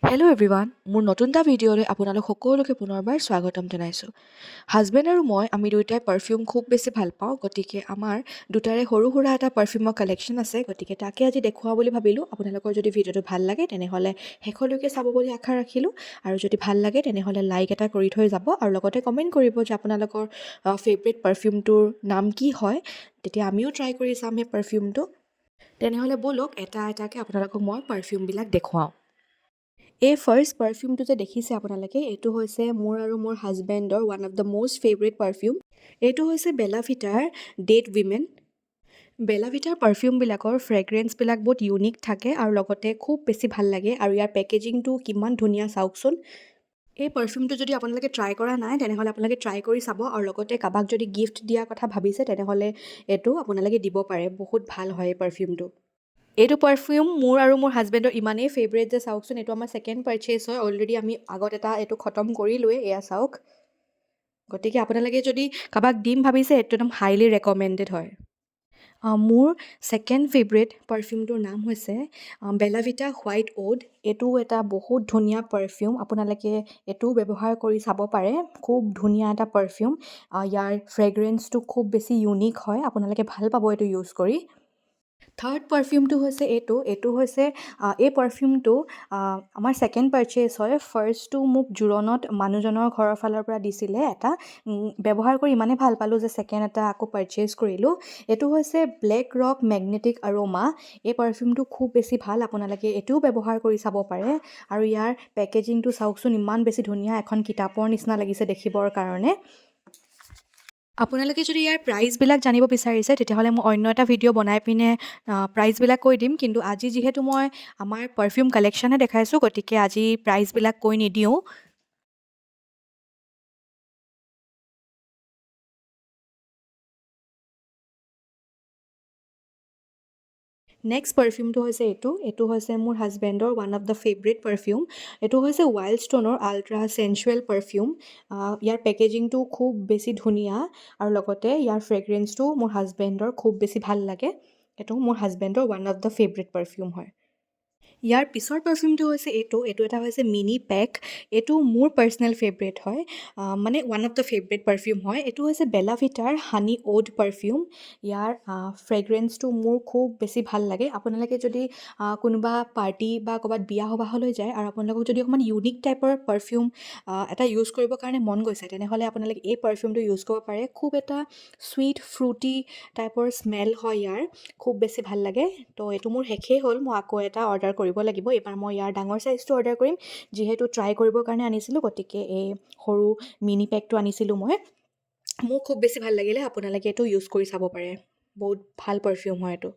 Hello' everyone, মোৰ নতুন এটা ভিডিঅ'লৈ আপোনালোক সকলোকে পুনৰবাৰ স্বাগতম জনাইছোঁ। হাজবেণ্ড আৰু আমি দুয়োটাই পাৰফিউম খুব বেছি ভাল পাওঁ, গতিকে আমাৰ দুটাৰে সৰু সুৰা এটা পাৰফিউমৰ কালেকশ্যন আছে। গতিকে তাকে আজি দেখুৱাওঁ বুলি ভাবিলোঁ। আপোনালোকৰ যদি ভিডিঅ'টো ভাল লাগে তেনেহ'লে শেষলৈকে চাব বুলি আশা ৰাখিলোঁ। আৰু যদি ভাল লাগে তেনেহ'লে লাইক এটা কৰি থৈ যাব আৰু লগতে কমেণ্ট কৰিব যে আপোনালোকৰ ফেভৰেট পাৰফিউমটোৰ নাম কি হয়। তেতিয়া আমিও ট্ৰাই কৰি চাম সেই পাৰফিউমটো। তেনেহ'লে ব'লক এটা এটাকৈ আপোনালোকক মই পাৰফিউমবিলাক দেখুৱাওঁ। এই ফাৰ্ষ্ট পাৰফিউমটো যে দেখিছে আপোনালোকে, এইটো হৈছে মোৰ আৰু মোৰ হাজবেণ্ডৰ one of the most favourite perfume. এইটো হৈছে বেলা ভিটাৰ ডেট উইমেন। বেলা ভিটাৰ পাৰফিউমবিলাকৰ ফ্ৰেগ্ৰেঞ্চবিলাক বহুত ইউনিক থাকে আৰু লগতে খুব বেছি ভাল লাগে। আৰু ইয়াৰ পেকেজিংটো কিমান ধুনীয়া চাওকচোন। এই পাৰফিউমটো যদি আপোনালোকে ট্ৰাই কৰা নাই তেনেহ'লে আপোনালোকে ট্ৰাই কৰি চাব। আৰু লগতে কাৰোবাক যদি গিফ্ট দিয়াৰ কথা ভাবিছে তেনেহ'লে এইটো আপোনালোকে দিব পাৰে। বহুত ভাল হয় এই পাৰফিউমটো। এইটো পাৰফিউম মোৰ আৰু মোৰ হাজবেণ্ডৰ ইমানেই ফেভৰেট যে চাওকচোন, এইটো আমাৰ ছেকেণ্ড পাৰচেজ হয়। অলৰেডি আমি আগত এইটো খতম কৰিলোৱে, এয়া চাওক। গতিকে আপোনালোকে যদি কাৰোবাক দিম ভাবিছে এইটো একদম হাইলি ৰেকমেণ্ডেড হয়। মোৰ ছেকেণ্ড ফেভৰেট পাৰফিউমটোৰ নাম হৈছে বেলা ভিটা হোৱাইট অ'ড। এইটো এটা বহুত ধুনীয়া পাৰফিউম। আপোনালোকে এইটোও ব্যৱহাৰ কৰি চাব পাৰে। খুব ধুনীয়া এটা পাৰফিউম। ইয়াৰ ফ্ৰেগ্ৰেঞ্চটো খুব বেছি ইউনিক হয়। আপোনালোকে ভাল পাব এইটো ইউজ কৰি। থাৰ্ড পাৰফিউমটো হৈছে এইটো হৈছে এই পাৰফিউমটো আমাৰ ছেকেণ্ড পাৰচেজ হয়। ফাৰ্ষ্টটো মোক জোৰণত মানুহজনৰ ঘৰৰ ফালৰ পৰা দিছিলে এটা। ব্যৱহাৰ কৰি ইমানেই ভাল পালোঁ যে ছেকেণ্ড এটা আকৌ পাৰচেজ কৰিলোঁ। এইটো হৈছে ব্লেক ৰক মেগনেটিক আৰোমা। এই পাৰফিউমটো খুব বেছি ভাল। আপোনালোকে এইটোও ব্যৱহাৰ কৰি চাব পাৰে। আৰু ইয়াৰ পেকেজিংটো চাওকচোন, ইমান বেছি ধুনীয়া, এখন কিতাপৰ নিচিনা লাগিছে দেখিবৰ কাৰণে। আপোনালোকে যদি ইয়াৰ প্ৰাইচবিলাক জানিব বিচাৰিছে তেতিয়াহ'লে মই অন্য এটা ভিডিঅ' বনাই পিনে প্ৰাইচবিলাক কৈ দিম। কিন্তু আজি যিহেতু মই আমাৰ পাৰফিউম কালেকশ্যনহে দেখাইছোঁ, গতিকে আজি প্ৰাইচবিলাক কৈ নিদিওঁ। নেক্সট পাৰফিউমটো হৈছে এইটো হৈছে মোৰ হাজবেণ্ডৰ one of the favourite perfume. এইটো হৈছে ৱাইল্ড ষ্ট'নৰ আল্ট্ৰা চেঞ্চুৱেল পাৰফিউম। ইয়াৰ পেকেজিংটো খুব বেছি ধুনীয়া আৰু লগতে ইয়াৰ ফ্ৰেগ্ৰেঞ্চটো মোৰ হাজবেণ্ডৰ খুব বেছি ভাল লাগে। এইটো মোৰ হাজবেণ্ডৰ one of the favourite perfume হয়। ইয়াৰ পিছৰ পাৰফিউমটো হৈছে এইটো এটা হৈছে মিনি পেক। এইটো মোৰ পাৰ্চনেল ফেভৰেট হয়, মানে one of the favourite perfume হয়। এইটো হৈছে বেলা ভিটাৰ হানি অ'ড পাৰফিউম। ইয়াৰ ফ্ৰেগ্ৰেঞ্চটো মোৰ খুব বেছি ভাল লাগে। আপোনালোকে যদি কোনোবা পাৰ্টি বা ক'ৰবাত বিয়া সবাহলৈ যায় আৰু আপোনালোকক যদি অকণমান ইউনিক টাইপৰ পাৰফিউম এটা ইউজ কৰিবৰ কাৰণে মন গৈছে তেনেহ'লে আপোনালোকে এই পাৰফিউমটো ইউজ কৰিব পাৰে। খুব এটা চুইট ফ্ৰুটি টাইপৰ স্মেল হয় ইয়াৰ, খুব বেছি ভাল লাগে। তো এইটো মোৰ শেষেই হ'ল, মই আকৌ এটা অৰ্ডাৰ কৰিব লাগিব। এইবাৰ মই ইয়াৰ ডাঙৰ চাইজটো অৰ্ডাৰ কৰিম। যিহেতু ট্ৰাই কৰিবৰ কাৰণে আনিছিলোঁ, গতিকে এই সৰু মিনি পেকটো আনিছিলোঁ মই। মোৰ খুব বেছি ভাল লাগিলে। আপোনালোকে এইটো ইউজ কৰি চাব পাৰে। বহুত ভাল পাৰফিউম হয় এইটো।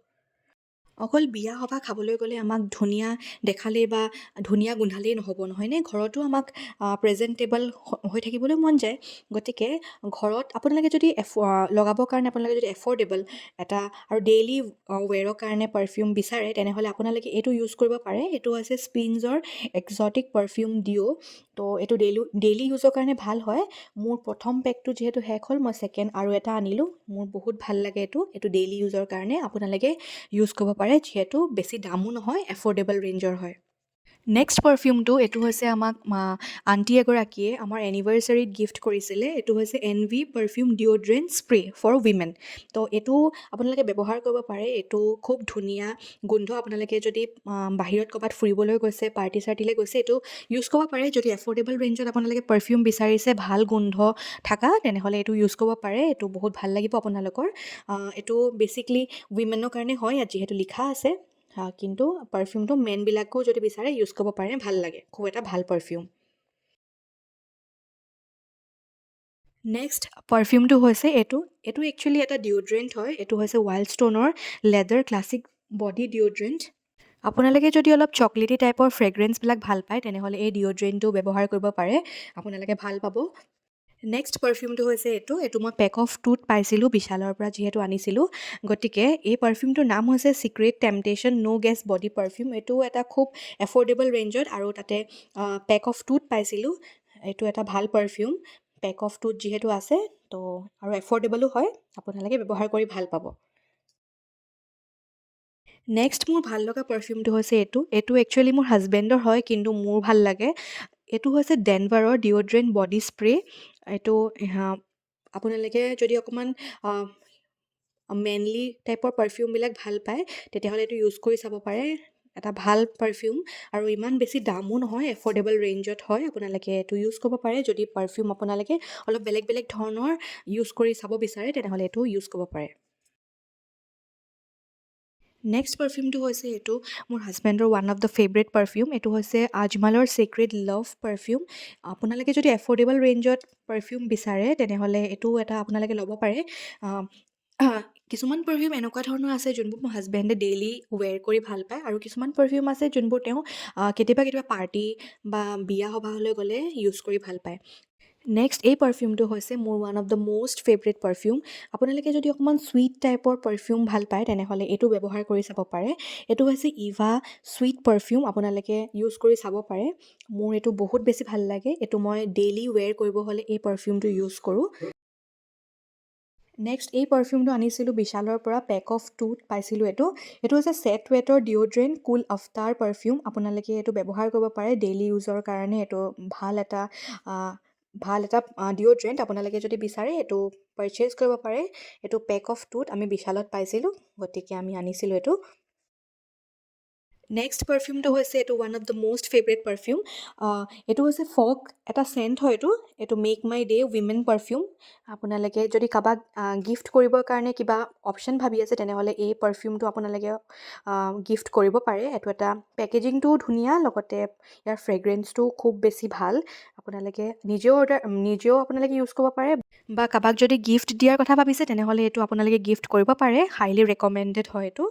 অকল বিয়া সবাহ খাবলৈ গ'লে আমাক ধুনীয়া দেখালেই বা ধুনীয়া গোন্ধালেই নহ'ব, নহয়নে? ঘৰতো আমাক প্ৰেজেণ্টেবল হৈ থাকিবলৈ মন যায়। গতিকে ঘৰত আপোনালোকে যদি লগাবৰ কাৰণে আপোনালোকে যদি এফৰ্ডেবল এটা আৰু ডেইলি ৱেৰৰ কাৰণে পাৰফিউম বিচাৰে তেনেহ'লে আপোনালোকে এইটো ইউজ কৰিব পাৰে। এইটো হৈছে স্পিনজৰ এক্সটিক পাৰফিউম ডিঅ'। তো এইটো ডেইলি ইউজৰ কাৰণে ভাল হয়। মোৰ প্ৰথম পেকটো যিহেতু শেষ হ'ল, মই ছেকেণ্ড আৰু এটা আনিলোঁ। মোৰ বহুত ভাল লাগে এইটো ডেইলি ইউজৰ কাৰণে আপোনালোকে ইউজ কৰিব পাৰে। যিহেতু বেছি দামো নহয়, এফৰ্ডেবল ৰেঞ্জৰ হয়। নেক্সট পাৰফিউমটো এইটো হৈছে আমাক আণ্টি এগৰাকীয়ে আমাৰ এনিভাৰ্চাৰীত গিফ্ট কৰিছিলে। এইটো হৈছে NV perfume deodorant spray for women. তো এইটো আপোনালোকে ব্যৱহাৰ কৰিব পাৰে। এইটো খুব ধুনীয়া গোন্ধ। আপোনালোকে যদি বাহিৰত ক'ৰবাত ফুৰিবলৈ গৈছে, পাৰ্টি চাৰ্টিলৈ গৈছে, এইটো ইউজ কৰিব পাৰে। যদি এফৰ্ডেবল ৰেঞ্জত আপোনালোকে পাৰফিউম বিচাৰিছে ভাল গোন্ধ থকা, তেনেহ'লে এইটো ইউজ কৰিব পাৰে। এইটো বহুত ভাল লাগিব আপোনালোকৰ। এইটো বেচিকলি উইমেনৰ কাৰণে হয় ইয়াত যিহেতু লিখা আছে। কিন্তু পাৰফিউমটো মেনবিলাকেও যদি বিচাৰে ইউজ কৰিব পাৰে, ভাল লাগে। খুব এটা ভাল পাৰফিউম। নেক্সট পাৰফিউমটো হৈছে এইটো একচুৱেলি এটা ডিঅ'ড্ৰেণ্ট হয়। এইটো হৈছে ৱাইল্ড ষ্ট'নৰ লেডাৰ ক্লাছিক বডি ডিঅ'ড্ৰেণ্ট। আপোনালোকে যদি অলপ চকলেটি টাইপৰ ফ্ৰেগ্ৰেঞ্চবিলাক ভাল পায় তেনেহ'লে এই ডিঅ'ড্ৰেণ্টটো ব্যৱহাৰ কৰিব পাৰে। আপোনালোকে ভাল পাব। নেক্সট পাৰফিউমটো হৈছে এইটো মই পেক অফ টুত পাইছিলোঁ বিশালৰ পৰা যিহেতু আনিছিলোঁ। গতিকে এই পাৰফিউমটোৰ নাম হৈছে চিক্ৰেট টেম্পটেশ্যন ন' গেছ বডি পাৰফিউম। এইটো এটা খুব এফৰ্ডেবল ৰেঞ্জত আৰু তাতে পেক অফ টুত পাইছিলোঁ। এইটো এটা ভাল পাৰফিউম। পেক অফ টুত যিহেতু আছে তো আৰু এফৰ্ডেবলো হয়, আপোনালোকে ব্যৱহাৰ কৰি ভাল পাব। নেক্সট মোৰ ভাল লগা পাৰফিউমটো হৈছে এইটো একচুৱেলি মোৰ হাজবেণ্ডৰ হয় কিন্তু মোৰ ভাল লাগে। এইটো হৈছে ডেনভাৰৰ ডিঅ'ড্ৰেণ্ট বডি স্প্ৰে। এইটো আপোনালোকে যদি অকণমান মেনলি টাইপৰ পাৰফিউমবিলাক ভাল পায় তেতিয়াহ'লে এইটো ইউজ কৰি চাব পাৰে। এটা ভাল পাৰফিউম আৰু ইমান বেছি দামো নহয়, এফৰ্ডেবল ৰেঞ্জত হয়। আপোনালোকে এইটো ইউজ কৰিব পাৰে। যদি পাৰফিউম আপোনালোকে অলপ বেলেগ বেলেগ ধৰণৰ ইউজ কৰি চাব বিচাৰে তেনেহ'লে এইটো ইউজ কৰিব পাৰে। নেক্সট পাৰফিউমটো হৈছে এইটো মোৰ হাজবেণ্ডৰ one of the favourite perfume. এইটো হৈছে আজমালৰ চিক্ৰেট লাভ পাৰফিউম। আপোনালোকে যদি এফৰ্ডেবল ৰেঞ্জত পাৰফিউম বিচাৰে তেনেহ'লে এইটো এটা আপোনালোকে ল'ব পাৰে। আহ, আহ, কিছুমান পাৰফিউম এনেকুৱা ধৰণৰ আছে যোনবোৰ মোৰ হাজবেণ্ডে ডেইলি ৱেৰ কৰি ভাল পায় আৰু কিছুমান পাৰফিউম আছে যোনবোৰ তেওঁ কেতিয়াবা কেতিয়াবা পাৰ্টি বা বিয়া সবাহলৈ গ'লে ইউজ কৰি ভাল পায়। নেক্সট এই পাৰফিউমটো হৈছে মোৰ one of the most favourite perfume. আপোনালোকে যদি অকণমান চুইট টাইপৰ পাৰফিউম ভাল পায় তেনেহ'লে এইটো ব্যৱহাৰ কৰি চাব পাৰে। এইটো হৈছে ইভা চুইট পাৰফিউম। আপোনালোকে ইউজ কৰি চাব পাৰে। মোৰ এইটো বহুত বেছি ভাল লাগে। এইটো মই ডেইলি ৱেৰ কৰিব হ'লে এই পাৰফিউমটো ইউজ কৰোঁ। নেক্সট এই পাৰফিউমটো আনিছিলোঁ বিশালৰ পৰা, পেক অফ টুত পাইছিলোঁ এইটো। এইটো হৈছে ছেট ৱেটৰ ডিঅ'ড্ৰেণ্ট কুল আফ্টাৰ পাৰফিউম। আপোনালোকে এইটো ব্যৱহাৰ কৰিব পাৰে ডেইলি ইউজৰ কাৰণে। এইটো ভাল এটা ডিঅ'ড্ৰেণ্ট। আপোনালোকে যদি বিচাৰে এইটো পাৰচেজ কৰিব পাৰে। এইটো পেক অফ টুত আমি বিশালত পাইছিলোঁ, গতিকে আমি আনিছিলোঁ এইটো। নেক্সট পাৰফিউমটো হৈছে এইটো one of the most favourite perfume. এইটো হৈছে ফগ এটা চেণ্ট হয় এইটো মেক মাই ডে উইমেন পাৰফিউম। আপোনালোকে যদি কাৰোবাক গিফ্ট কৰিবৰ কাৰণে কিবা অপশ্যন ভাবি আছে তেনেহ'লে এই পাৰফিউমটো আপোনালোকে গিফ্ট কৰিব পাৰে। এইটো এটা পেকেজিংটোও ধুনীয়া, লগতে ইয়াৰ ফ্ৰেগ্ৰেঞ্চটোও খুব বেছি ভাল। আপোনালোকে নিজেও আপোনালোকে ইউজ কৰিব পাৰে বা কাৰোবাক যদি গিফ্ট দিয়াৰ কথা ভাবিছে তেনেহ'লে এইটো আপোনালোকে গিফ্ট কৰিব পাৰে। হাইলি ৰেকমেণ্ডেড হয় এইটো।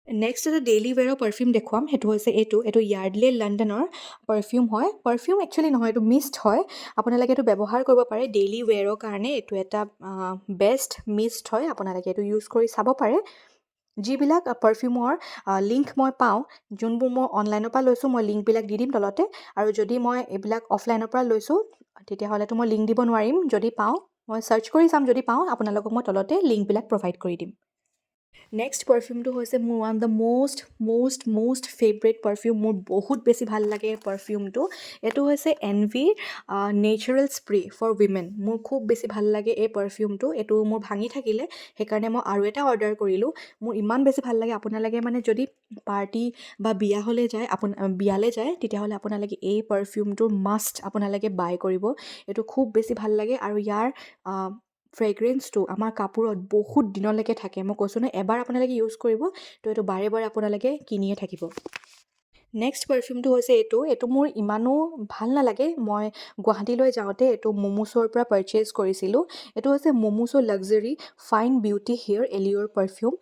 নেক্সট এটা ডেইলি ৱেৰৰ পাৰফিউম দেখুৱাম। সেইটো হৈছে এইটো য়াৰ্ডলে লণ্ডনৰ পাৰফিউম হয়। পাৰফিউম একচুৱেলি নহয়, এইটো মিষ্ট হয়। আপোনালোকে এইটো ব্যৱহাৰ কৰিব পাৰে ডেইলি ৱেৰৰ কাৰণে। এইটো এটা বেষ্ট মিষ্ট হয়। আপোনালোকে এইটো ইউজ কৰি চাব পাৰে। যিবিলাক পাৰফিউমৰ লিংক মই পাওঁ, যোনবোৰ মই অনলাইনৰ পৰা লৈছোঁ, মই লিংকবিলাক দি দিম তলতে। আৰু যদি মই এইবিলাক অফলাইনৰ পৰা লৈছোঁ তেতিয়াহ'লেতো মই লিংক দিব নোৱাৰিম। যদি পাওঁ মই চাৰ্চ কৰি চাম, যদি পাওঁ আপোনালোকক মই তলতে লিংকবিলাক প্ৰভাইড কৰি দিম। নেক্সট পাৰফিউমটো হৈছে মোৰ one of the most favourite perfume. মোৰ বহুত বেছি ভাল লাগে পাৰফিউমটো। এইটো হৈছে এনভিৰ নেচাৰেল স্প্ৰে ফৰ উইমেন। মোৰ খুব বেছি ভাল লাগে এই পাৰফিউমটো। এইটো মোৰ ভাঙি থাকিলে, সেইকাৰণে মই আৰু এটা অৰ্ডাৰ কৰিলোঁ। মোৰ ইমান বেছি ভাল লাগে। আপোনালোকে মানে যদি পাৰ্টি বা বিয়ালৈ যায় তেতিয়াহ'লে আপোনালোকে এই পাৰফিউমটো মাষ্ট আপোনালোকে বাই কৰিব। এইটো খুব বেছি ভাল লাগে আৰু ইয়াৰ ফ্ৰেগ্ৰেঞ্চটো আমাৰ কাপোৰত বহুত দিনলৈকে থাকে। মই কৈছোঁ নহয়, এবাৰ আপোনালোকে ইউজ কৰিব তো এইটো বাৰে বাৰে আপোনালোকে কিনিয়ে থাকিব। নেক্সট পাৰফিউমটো হৈছে এইটো মোৰ ইমানো ভাল নালাগে। মই গুৱাহাটীলৈ যাওঁতে এইটো মমোছৰ পৰা পাৰচেজ কৰিছিলোঁ। এইটো হৈছে মমোছো লাক্সাৰী ফাইন বিউটি হেয়াৰ এলিয়'ৰ পাৰফিউম।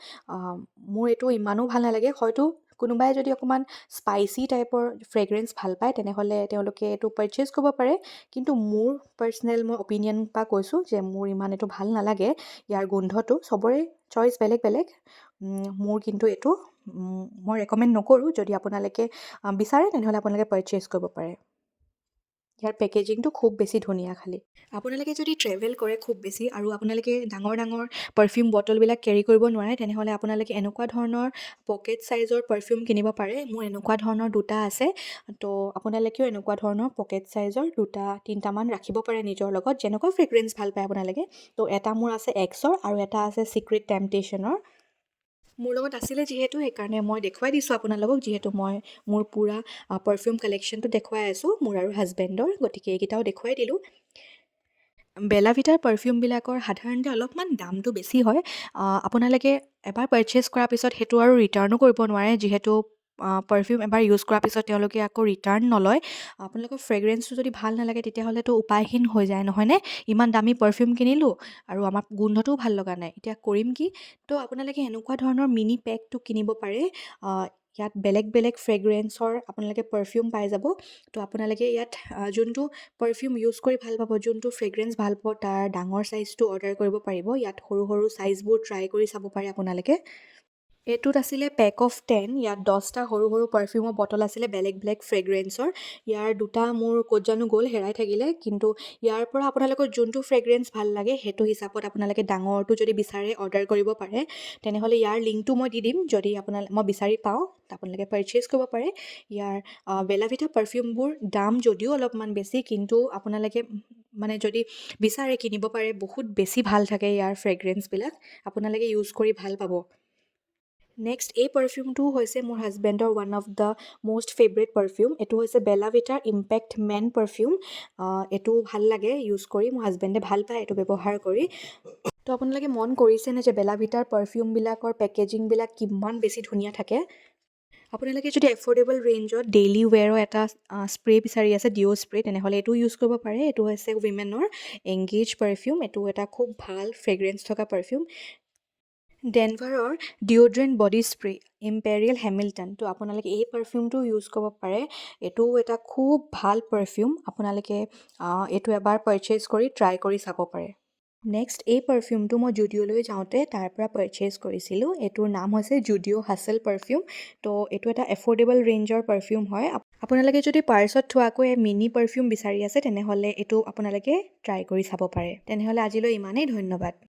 মোৰ এইটো ইমানো ভাল নালাগে। হয়তো কোনোবাই যদি অকণমান স্পাইচি টাইপৰ ফ্ৰেগ্ৰেঞ্চ ভাল পায় তেনেহ'লে তেওঁলোকে এইটো পাৰচেজ কৰিব পাৰে। কিন্তু মোৰ পাৰ্চনেল মই অপিনিয়ন পৰা কৈছোঁ যে মোৰ ইমান এইটো ভাল নালাগে। ইয়াৰ গোন্ধটো চবৰে চইচ বেলেগ বেলেগ। মোৰ কিন্তু এইটো মই ৰেকমেণ্ড নকৰোঁ। যদি আপোনালোকে বিচাৰে তেনেহ'লে আপোনালোকে পাৰচেজ কৰিব পাৰে। ইয়াৰ পেকেজিংটো খুব বেছি ধুনীয়া। খালি আপোনালোকে যদি ট্ৰেভেল কৰে খুব বেছি আৰু আপোনালোকে ডাঙৰ ডাঙৰ পাৰফিউম বটলবিলাক কেৰি কৰিব নোৱাৰে তেনেহ'লে আপোনালোকে এনেকুৱা ধৰণৰ পকেট চাইজৰ পাৰফিউম কিনিব পাৰে। মোৰ এনেকুৱা ধৰণৰ দুটা আছে। তো আপোনালোকেও এনেকুৱা ধৰণৰ পকেট চাইজৰ 2-3টামান ৰাখিব পাৰে নিজৰ লগত, যেনেকুৱা ফ্ৰেগ্ৰেঞ্চ ভাল পায় আপোনালোকে। তো এটা মোৰ আছে এক্সৰ আৰু এটা আছে চিক্ৰেট টেম্পটেশ্যনৰ। মোৰ লগত আছিলে যিহেতু সেইকাৰণে মই দেখুৱাই দিছোঁ আপোনালোকক, যিহেতু মই মোৰ পূৰা পাৰফিউম কালেকশ্যনটো দেখুৱাই আছোঁ মোৰ আৰু হাজবেণ্ডৰ, গতিকে এইকেইটাও দেখুৱাই দিলোঁ। বেলা ভিটাৰ পাৰফিউমবিলাকৰ সাধাৰণতে অলপমান দামটো বেছি হয়। আপোনালোকে এবাৰ পাৰচেজ কৰাৰ পিছত সেইটো আৰু ৰিটাৰ্ণো কৰিব নোৱাৰে, যিহেতু পাৰফিউম এবাৰ ইউজ কৰাৰ পিছত তেওঁলোকে আকৌ ৰিটাৰ্ণ নলয়। আপোনালোকৰ ফ্ৰেগ্ৰেঞ্চটো যদি ভাল নালাগে তেতিয়াহ'লেতো উপায়হীন হৈ যায়, নহয়নে? ইমান দামী পাৰফিউম কিনিলোঁ আৰু আমাৰ গোন্ধটোও ভাল লগা নাই, এতিয়া কৰিম কি? তো আপোনালোকে এনেকুৱা ধৰণৰ মিনি পেকটো কিনিব পাৰে। ইয়াত বেলেগ বেলেগ ফ্ৰেগ্ৰেঞ্চৰ আপোনালোকে পাৰফিউম পাই যাব। তো আপোনালোকে ইয়াত যোনটো পাৰফিউম ইউজ কৰি ভাল পাব, যোনটো ফ্ৰেগ্ৰেঞ্চ ভাল পাব, তাৰ ডাঙৰ চাইজটো অৰ্ডাৰ কৰিব পাৰিব। ইয়াত সৰু সৰু চাইজবোৰ ট্ৰাই কৰি চাব পাৰে আপোনালোকে। এইটোত আছিলে পেক অফ 10, ইয়াত 10টা সৰু সৰু পাৰফিউমৰ বটল আছিলে বেলেগ বেলেগ ফ্ৰেগ্ৰেঞ্চৰ। ইয়াৰ দুটা মোৰ ক'ত জানো গ'ল, হেৰাই থাকিলে, কিন্তু ইয়াৰ পৰা আপোনালোকৰ যোনটো ফ্ৰেগ্ৰেঞ্চ ভাল লাগে সেইটো হিচাপত আপোনালোকে ডাঙৰটো যদি বিচাৰে অৰ্ডাৰ কৰিব পাৰে। তেনেহ'লে ইয়াৰ লিংকটো মই দি দিম, যদি মই বিচাৰি পাওঁ আপোনালোকে পাৰচেজ কৰিব পাৰে। ইয়াৰ বেলা ভিটা পাৰফিউমবোৰ দাম যদিও অলপমান বেছি, কিন্তু আপোনালোকে মানে যদি বিচাৰে কিনিব পাৰে, বহুত বেছি ভাল থাকে ইয়াৰ ফ্ৰেগ্ৰেঞ্চবিলাক, আপোনালোকে ইউজ কৰি ভাল পাব। নেক্সট এই পাৰফিউমটো হৈছে মোৰ হাজবেণ্ডৰ one of the most favourite perfume. এইটো হৈছে বেলা ভিটাৰ ইম্পেক্ট মেন পাৰফিউম। এইটো ভাল লাগে ইউজ কৰি, মোৰ হাজবেণ্ডে ভাল পায় এইটো ব্যৱহাৰ কৰি। তো আপোনালোকে মন কৰিছেনে যে বেলা ভিটাৰ পাৰফিউমবিলাকৰ পেকেজিংবিলাক কিমান বেছি ধুনীয়া থাকে। আপোনালোকে যদি এফৰ্ডেবল ৰেঞ্জত ডেইলি ৱেৰৰ এটা স্প্ৰে বিচাৰি আছে, ডিঅ' স্প্ৰে, তেনেহ'লে এইটো ইউজ কৰিব পাৰে। এইটো হৈছে উইমেনৰ এংগেজ পাৰফিউম। এইটো এটা খুব ভাল ফ্ৰেগ্ৰেঞ্চ থকা পাৰফিউম। ডেনভাৰৰ deodorant body spray Imperial Hamilton, তো আপোনালোকে এই পাৰফিউমটো ইউজ কৰিব পাৰে। এইটো এটা খুব ভাল পাৰফিউম, আপোনালোকে এইটো এবাৰ পাৰচেজ কৰি ট্ৰাই কৰি চাব পাৰে। নেক্সট এই পাৰফিউমটো মই জুডিঅ'লৈ যাওঁতে তাৰ পৰা পাৰচেজ কৰিছিলোঁ। এইটোৰ নাম হৈছে জুডিঅ' হাছেল পাৰফিউম। তো এইটো এটা এফৰ্ডেবল ৰেঞ্জৰ পাৰফিউম হয়। আপোনালোকে যদি পাৰ্চত থোৱাকৈ মিনি পাৰফিউম বিচাৰি আছে, তেনেহ'লে এইটো আপোনালোকে ট্ৰাই কৰি চাব পাৰে। তেনেহ'লে আজিলৈ ইমানেই, ধন্যবাদ।